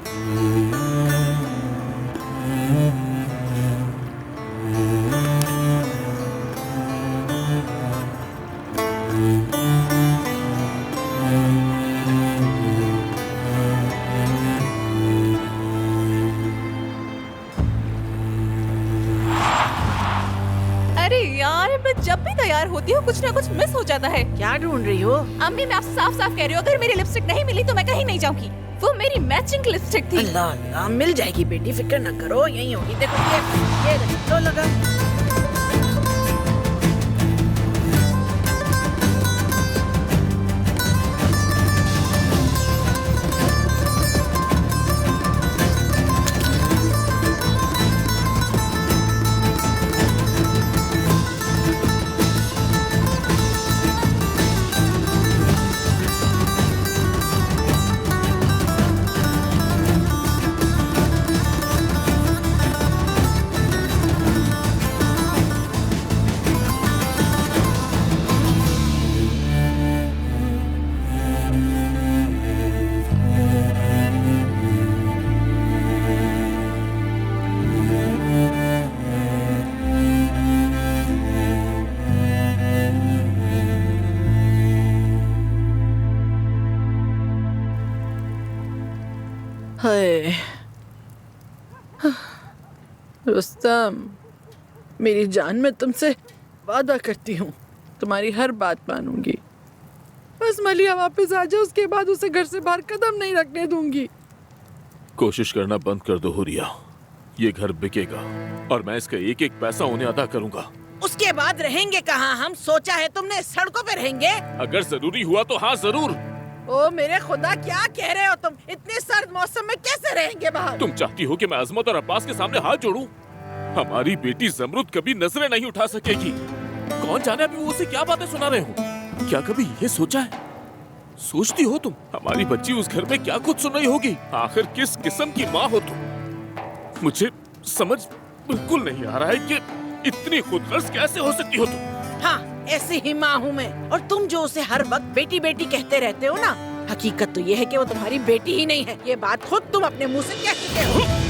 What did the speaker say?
अरे यार, मैं जब भी तैयार होती हूँ कुछ ना कुछ मिस हो जाता है। क्या ढूंढ रही हो? अम्मी, मैं आपसे साफ साफ कह रही हूँ, अगर मेरी लिपस्टिक नहीं मिली तो मैं कहीं नहीं जाऊंगी। वो मेरी मैचिंग लिपस्टिक थी। अल्लाह अल्लाह, मिल जाएगी बेटी, फिक्र न करो, यही होगी। देखो ये लो लगा। हाय रुस्तम, मेरी जान, मैं तुमसे वादा करती हूँ तुम्हारी हर बात मानूंगी। बस मलिया वापस आ जाए, उसके बाद उसे घर से बाहर कदम नहीं रखने दूंगी। कोशिश करना बंद कर दो हुरिया, ये घर बिकेगा और मैं इसका एक एक पैसा उन्हें अदा करूंगा। उसके बाद रहेंगे कहाँ हम? सोचा है तुमने सड़कों पे रहेंगे? अगर जरूरी हुआ तो हाँ जरूर। ओ मेरे खुदा, क्या कह रहे हो तुम? इतने सर्द मौसम में कैसे रहेंगे बाहर? तुम चाहती हो कि मैं अजमत और अब्बास के सामने हाथ जोड़ूं? हमारी बेटी जमरुद कभी नजरें नहीं उठा सकेगी। कौन जाने अभी वो उसे क्या बातें सुना रहे हो? क्या कभी ये सोचा है, सोचती हो तुम हमारी बच्ची उस घर में क्या कुछ सुन रही होगी? आखिर किस किस्म की माँ हो तुम? मुझे समझ बिल्कुल नहीं आ रहा है कि इतनी खुदगर्ज कैसे हो सकती हो तुम? हाँ, ऐसी ही माँ हूँ मैं। और तुम जो उसे हर वक्त बेटी बेटी कहते रहते हो ना, हकीकत तो ये है कि वो तुम्हारी बेटी ही नहीं है। ये बात खुद तुम अपने मुंह से कह चुके हो।